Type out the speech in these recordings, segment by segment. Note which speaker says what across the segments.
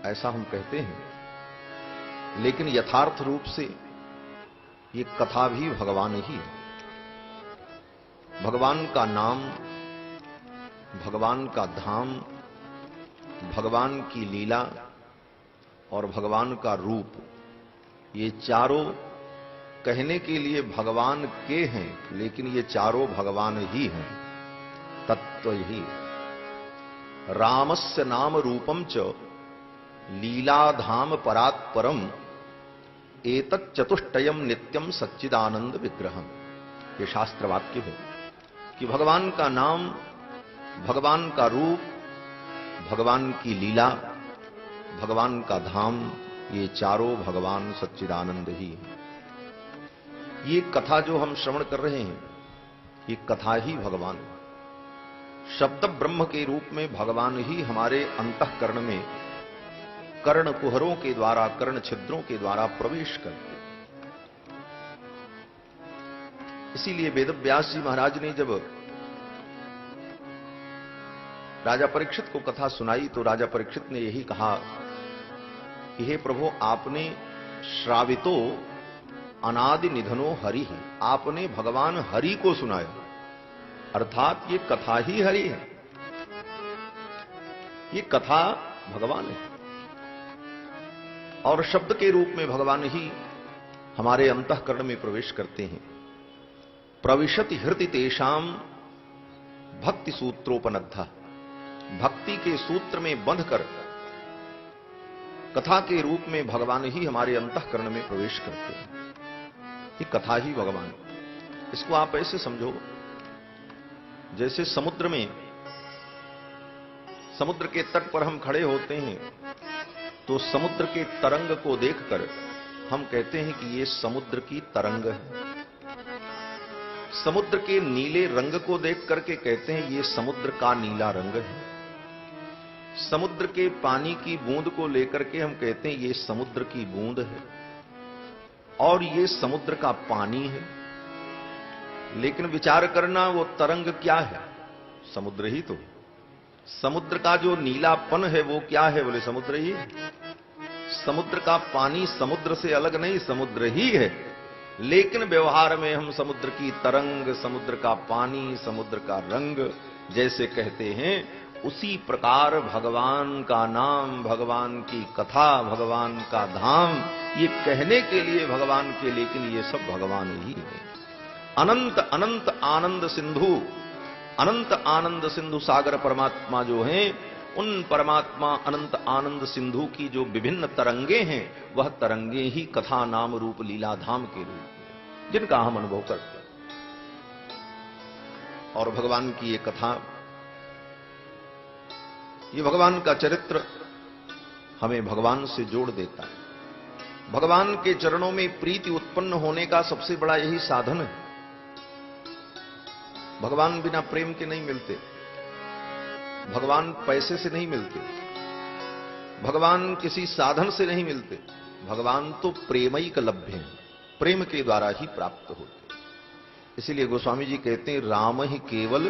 Speaker 1: ऐसा हम कहते हैं, लेकिन यथार्थ रूप से ये कथा भी भगवान ही है। भगवान का नाम, भगवान का धाम, भगवान की लीला और भगवान का रूप, ये चारों कहने के लिए भगवान के हैं, लेकिन ये चारों भगवान ही हैं। तत्व ही रामस्य नाम रूपम च लीलाधाम परात्परम एतत् चतुष्टयम नित्यम सच्चिदानंद विग्रहम। ये शास्त्र वाक्य है कि भगवान का नाम, भगवान का रूप, भगवान की लीला, भगवान का धाम, ये चारों भगवान सच्चिदानंद ही है। ये कथा जो हम श्रवण कर रहे हैं, ये कथा ही भगवान है। शब्द ब्रह्म के रूप में भगवान ही हमारे अंतःकरण में कर्ण कुहरों के द्वारा, कर्ण छिद्रों के द्वारा प्रवेश करते। इसीलिए वेदव्यास जी महाराज ने जब राजा परीक्षित को कथा सुनाई तो राजा परीक्षित ने यही कहा कि हे प्रभु, आपने श्रावितो अनादि निधनो हरि है, आपने भगवान हरि को सुनाया, अर्थात ये कथा ही हरि है, ये कथा भगवान है। और शब्द के रूप में भगवान ही हमारे अंतःकरण में प्रवेश करते हैं। प्रविशति हृदि तेषाम भक्ति सूत्रोपनद्धा, भक्ति के सूत्र में बंधकर कथा के रूप में भगवान ही हमारे अंतःकरण में प्रवेश करते हैं। ये कथा ही भगवान। इसको आप ऐसे समझो जैसे समुद्र में, समुद्र के तट पर हम खड़े होते हैं तो समुद्र के तरंग को देखकर हम कहते हैं कि ये समुद्र की तरंग है। समुद्र के नीले रंग को देख करके कहते हैं ये समुद्र का नीला रंग है। समुद्र के पानी की बूंद को लेकर के हम कहते हैं ये समुद्र की बूंद है और ये समुद्र का पानी है। लेकिन विचार करना, वो तरंग क्या है? समुद्र ही तो। समुद्र का जो नीलापन है वो क्या है? बोले समुद्र ही है। समुद्र का पानी समुद्र से अलग नहीं, समुद्र ही है। लेकिन व्यवहार में हम समुद्र की तरंग, समुद्र का पानी, समुद्र का रंग जैसे कहते हैं, उसी प्रकार भगवान का नाम, भगवान की कथा, भगवान का धाम, ये कहने के लिए भगवान के, लेकिन ये सब भगवान ही है। अनंत अनंत आनंद सिंधु, अनंत आनंद सिंधु सागर परमात्मा जो हैं, उन परमात्मा अनंत आनंद सिंधु की जो विभिन्न तरंगे हैं, वह तरंगे ही कथा नाम रूप लीला धाम के रूप में, जिनका हम अनुभव करते हैं। और भगवान की ये कथा, ये भगवान का चरित्र हमें भगवान से जोड़ देता है। भगवान के चरणों में प्रीति उत्पन्न होने का सबसे बड़ा यही साधन है। भगवान बिना प्रेम के नहीं मिलते, भगवान पैसे से नहीं मिलते, भगवान किसी साधन से नहीं मिलते। भगवान तो प्रेमैक लभ्य हैं, प्रेम के द्वारा ही प्राप्त होते। इसीलिए गोस्वामी जी कहते हैं, राम ही केवल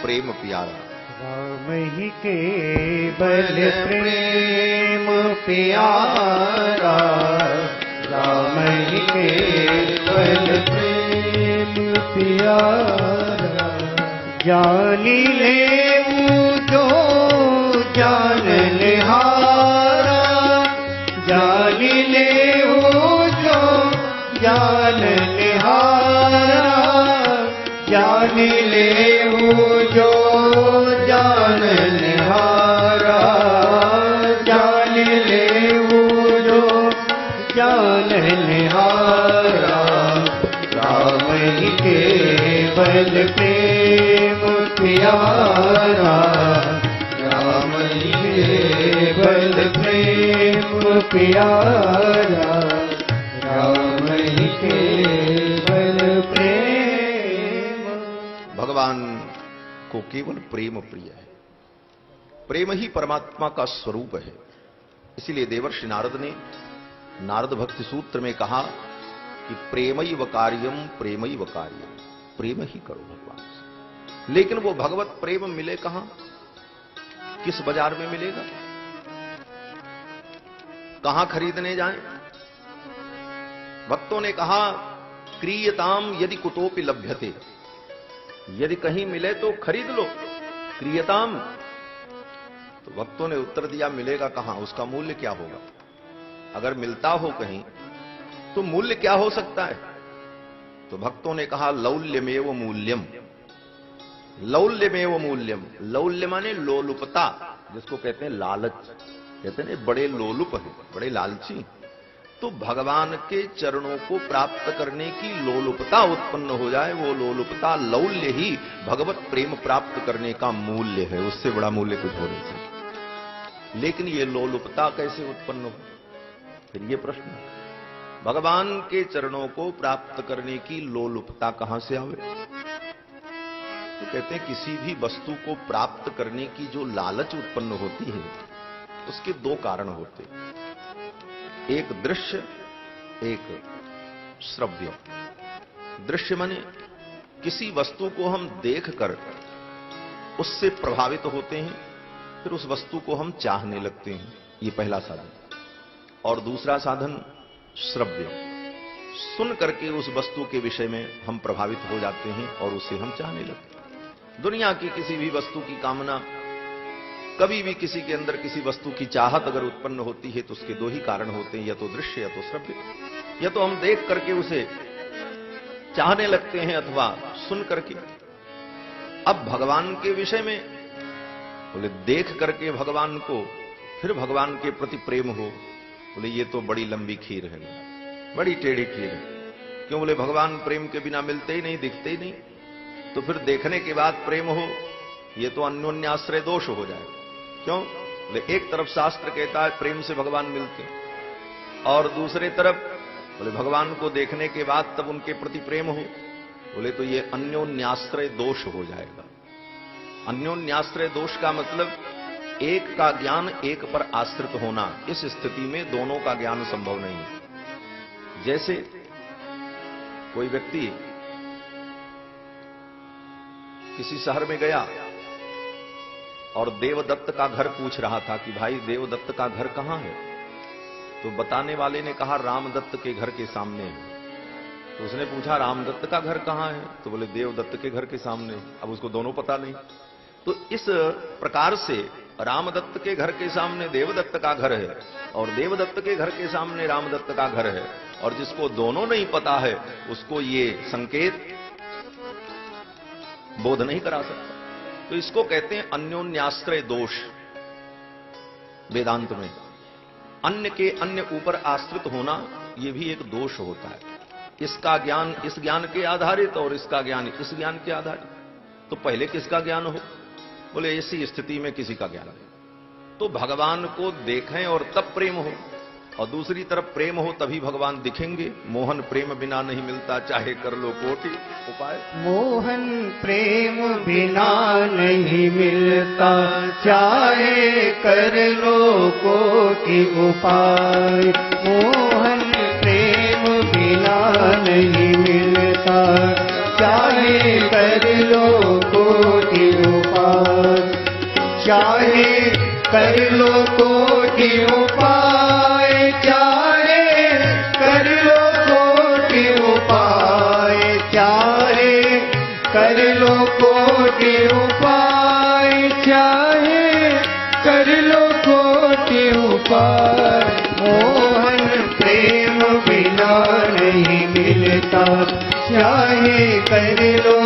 Speaker 1: प्रेम प्यारा।
Speaker 2: राम ही केवल प्रेम प्यारा, राम ही केवल प्रेम प्यारा। जानी ले जो जान निहारा, जानी ले जो जान निहारा, जानी ले जो जान निहारा, जान ले जो जान निहारा। राम ही केवल प्रेम प्यारा, राम ही केवल प्रेम प्यारा, राम ही केवल प्रेम।
Speaker 1: भगवान को केवल प्रेम प्रिय है। प्रेम ही परमात्मा का स्वरूप है। इसीलिए देवर्षि नारद ने नारद भक्ति सूत्र में कहा कि प्रेमैव कार्यम, प्रेमैव कार्यम, प्रेम ही करो भगवान से। लेकिन वो भगवत प्रेम मिले कहां, किस बाजार में मिलेगा? कहां खरीदने जाएं? भक्तों ने कहा क्रियताम यदि कुतोपि लभ्यते, यदि कहीं मिले तो खरीद लो। क्रियताम, तो भक्तों ने उत्तर दिया मिलेगा कहां, उसका मूल्य क्या होगा? अगर मिलता हो कहीं तो मूल्य क्या हो सकता है? तो भक्तों ने कहा लौल्यमेव मूल्यम। लौल्यमेव मूल्यम, लौल्य माने लोलुपता, जिसको कहते हैं लालच। कहते हैं बड़े लोलुप है, बड़े लालची। तो भगवान के चरणों को प्राप्त करने की लोलुपता उत्पन्न हो जाए, वो लोलुपता लौल्य ही भगवत प्रेम प्राप्त करने का मूल्य है। उससे बड़ा मूल्य कुछ हो नहीं सकता। लेकिन ये लोलुपता कैसे उत्पन्न हो? फिर ये प्रश्न है, भगवान के चरणों को प्राप्त करने की लोलुपता कहां से आवे? तो कहते हैं किसी भी वस्तु को प्राप्त करने की जो लालच उत्पन्न होती है, उसके दो कारण होते हैं, एक दृश्य, एक श्रव्य। दृश्य माने किसी वस्तु को हम देखकर उससे प्रभावित होते हैं, फिर उस वस्तु को हम चाहने लगते हैं, ये पहला साधन। और दूसरा साधन श्रव्य, सुन करके उस वस्तु के विषय में हम प्रभावित हो जाते हैं और उसे हम चाहने लगते हैं। दुनिया की किसी भी वस्तु की कामना, कभी भी किसी के अंदर किसी वस्तु की चाहत अगर उत्पन्न होती है तो उसके दो ही कारण होते हैं, या तो दृश्य या तो श्रव्य। या तो हम देख करके उसे चाहने लगते हैं अथवा सुन करके। अब भगवान के विषय में बोले देख करके भगवान को, फिर भगवान के प्रति प्रेम हो, बोले ये तो बड़ी लंबी खीर है, बड़ी टेढ़ी खीर है। क्यों? बोले भगवान प्रेम के बिना मिलते ही नहीं, दिखते ही नहीं। तो फिर देखने के बाद प्रेम हो, ये तो अन्योन्याश्रय दोष हो जाए। क्यों? बोले एक तरफ शास्त्र कहता है प्रेम से भगवान मिलते, और दूसरे तरफ बोले भगवान को देखने के बाद तब उनके प्रति प्रेम हो, बोले तो ये अन्योन्याश्रय दोष हो जाएगा। अन्योन्याश्रय दोष का मतलब एक का ज्ञान एक पर आश्रित होना। इस स्थिति में दोनों का ज्ञान संभव नहीं है। जैसे कोई व्यक्ति किसी शहर में गया और देवदत्त का घर पूछ रहा था कि भाई देवदत्त का घर कहां है? तो बताने वाले ने कहा रामदत्त के घर के सामने है। तो उसने पूछा रामदत्त का घर कहां है? तो बोले देवदत्त के घर के सामने। अब उसको दोनों पता नहीं। तो इस प्रकार से रामदत्त के घर के सामने देवदत्त का घर है और देवदत्त के घर के सामने रामदत्त का घर है, और जिसको दोनों नहीं पता है उसको ये संकेत बोध नहीं करा सकता। तो इसको कहते हैं अन्योन्याश्रय दोष। वेदांत में अन्य के अन्य ऊपर आश्रित होना यह भी एक दोष होता है। इसका ज्ञान इस ज्ञान के आधारित और इसका ज्ञान इस ज्ञान के आधारित। तो पहले किसका ज्ञान हो? बोले ऐसी स्थिति में किसी का ज्ञान हो। तो भगवान को देखें और तब प्रेम हो, और दूसरी तरफ प्रेम हो तभी भगवान दिखेंगे। मोहन प्रेम बिना नहीं मिलता, चाहे कर लो कोटि उपाय।
Speaker 2: मोहन प्रेम बिना नहीं मिलता, चाहे कर लो कोटि उपाय। मोहन प्रेम बिना नहीं मिलता, चाहे कर लो कोटि उपाय। चाहे कर लो कोटि उपाय, चाहे कर लो कोटि उपाय। चाहे कर लो कोटि उपाय, चाहे कर लो कोटि उपाय। मोहन प्रेम बिना नहीं मिलता, चाहे कर लो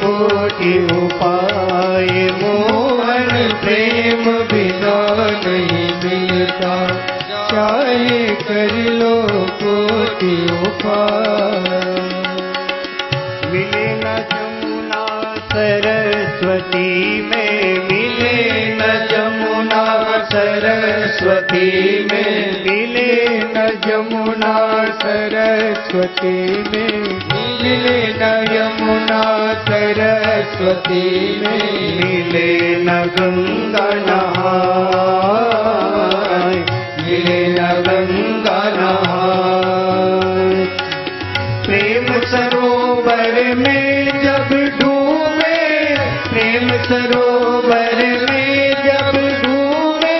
Speaker 2: कोटि उपाय। मोहन प्रेम बिना नहीं मिलता, चाहे कर लो कोटि उपाय। मिले न जमुना सरस्वती में, मिले न जमुना सरस्वती में, मिले न जमुना सरस्वती में, मिले न यमुना सरस्वती में, मिले न गंगा नहाय, मिले न गंगा नहाय। प्रेम सरोवर में जब डूबे, प्रेम सरोवर में जब डूबे,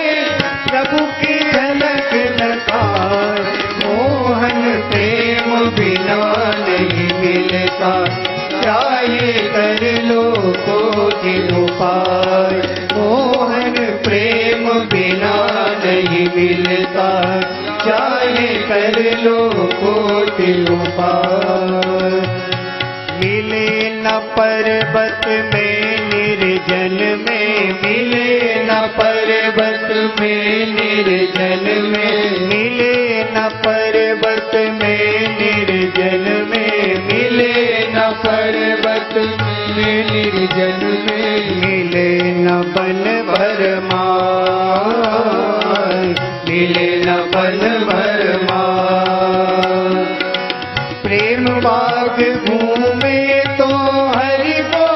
Speaker 2: प्रभु की झलक न लो कोटि उपाय। मिले न पर्वत में निर्जन में, मिले न पर्वत में निर्जन में, मिले न पर्वत में निर्जन में, मिले न पर्वत में निर्जन में, मिले न बन भरमार, मिले न बन भरमार। प्रेम बाग घूमे तो हरि को,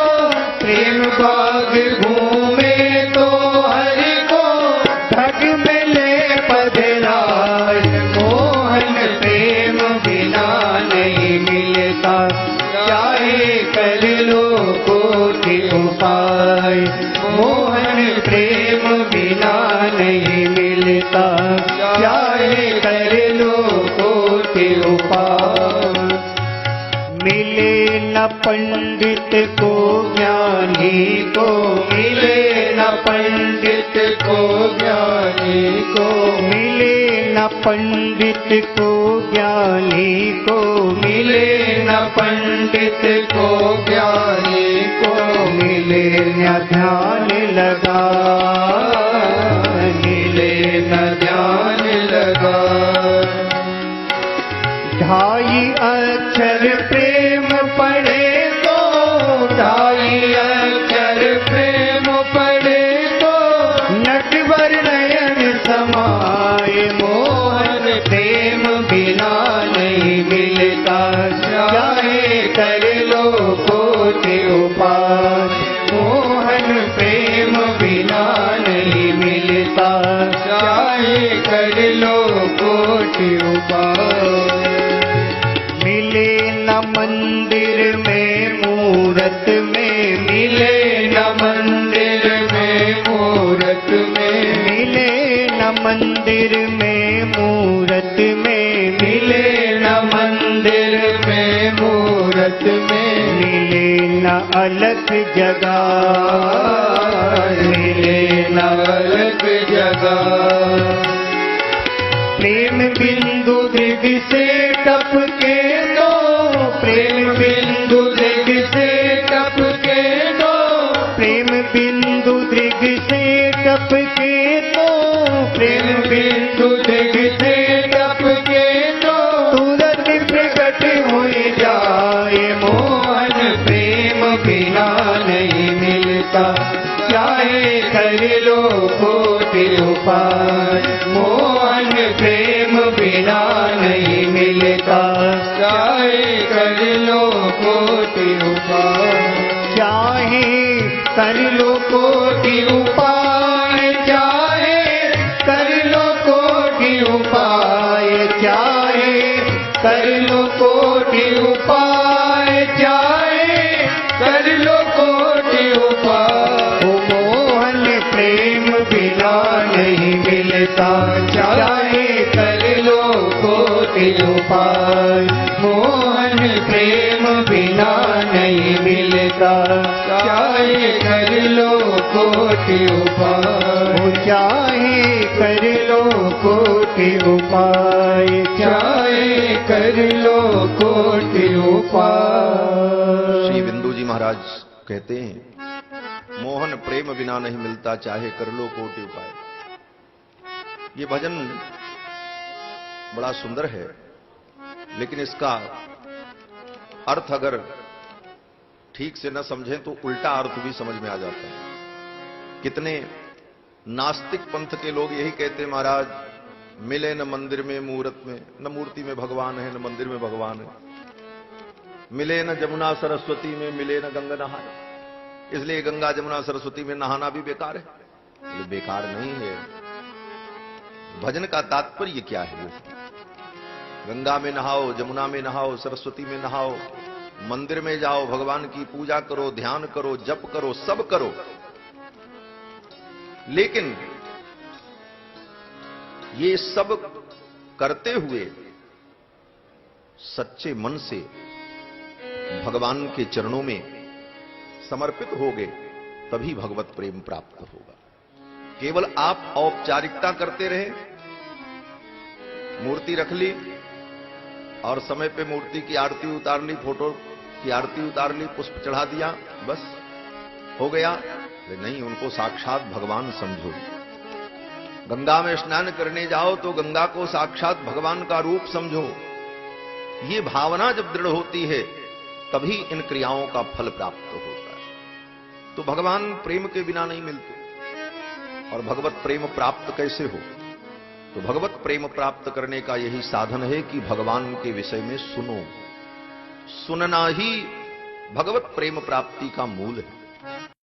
Speaker 2: प्रेम बाग घूमे तो हरि को, ठग मिले पधराय। मोहन प्रेम बिना नहीं मिलता, चाहे कर लो कोटि उपाय। मोहन प्रेम बिना नहीं मिलता, चाहे कर लो कोटि उपाय। मिले न पंडित को ज्ञानी को, मिले न पंडित को ज्ञानी को, मिले न पंडित को ज्ञानी को, मिले न पंडित को ज्ञानी को, मिले न ध्यान लगा, मिले न ध्यान लगा। ढाई अक्षर प्रेम पढ़े तो, ढाई अक्षर प्रेम पढ़े तो, नटवर नयन समाए। मोहन प्रेम बिना नहीं मिलता, चाहे कर लो कोटि उपाय। मोहन प्रेम बिना नहीं मिलता, चाहे कर लो कोटि उपाय। मिले न मंदिर में मूरत में, मिले न मंदिर में मूरत में, मिले न मंदिर में मूरत में, मिले न मंदिर में मूरत में, मिले न अलग जगह, मिले न अलग जगह। प्रेम बिंदु दृग से टपके दो, प्रेम बिंदु दृग से टपके दो, प्रेम बिंदु दृग से टपके दो, प्रेम बिंदु दृग से टपके दो, तुरंत प्रकट हो जाए। मोहन प्रेम बिना नहीं मिलता, चाहे कर लो कोटि उपाय। मोहन प्रेम बिना नहीं मिलता, चाहे कर लो कोटि उपाय। चाहे कर लो कोटि उपाय, चाहे कर लो कोटि उपाय, चाहे कर लो कोटि उपाय, चाहे कर लो कोटि उपाय। मोहन प्रेम बिना नहीं मिलता, चाहे कर लो कोटि उपाय। मोहन प्रेम बिना नहीं मिलता, चाहे कर लो कोटि उपाय। चाहे कर लो कोटि उपाय, चाहे कर लो कोटि उपाय।
Speaker 1: श्री बिंदु जी महाराज कहते हैं, मोहन प्रेम बिना नहीं मिलता, चाहे कर लो कोटि उपाय। ये भजन बड़ा सुंदर है, लेकिन इसका अर्थ अगर ठीक से न समझें तो उल्टा अर्थ भी समझ में आ जाता है। कितने नास्तिक पंथ के लोग यही कहते हैं, महाराज मिले न मंदिर में मूर्त में, न मूर्ति में भगवान है न मंदिर में भगवान है। मिले न जमुना सरस्वती में, मिले न गंगा नहाए, इसलिए गंगा जमुना सरस्वती में नहाना भी बेकार है। ये बेकार नहीं है। भजन का तात्पर्य क्या है? गंगा में नहाओ, जमुना में नहाओ, सरस्वती में नहाओ, मंदिर में जाओ, भगवान की पूजा करो, ध्यान करो, जप करो, सब करो, लेकिन ये सब करते हुए सच्चे मन से भगवान के चरणों में समर्पित होगे, तभी भगवत प्रेम प्राप्त होगा। केवल आप औपचारिकता करते रहे, मूर्ति रख ली, और समय पे मूर्ति की आरती उतार ली, फोटो की आरती उतार ली, पुष्प चढ़ा दिया, बस हो गया। अरे नहीं, उनको साक्षात भगवान समझो। गंगा में स्नान करने जाओ तो गंगा को साक्षात भगवान का रूप समझो। ये भावना जब दृढ़ होती है तभी इन क्रियाओं का फल प्राप्त होता है। तो भगवान प्रेम के बिना नहीं मिलते। और भगवत प्रेम प्राप्त कैसे हो? तो भगवत प्रेम प्राप्त करने का यही साधन है कि भगवान के विषय में सुनो। सुनना ही भगवत प्रेम प्राप्ति का मूल है।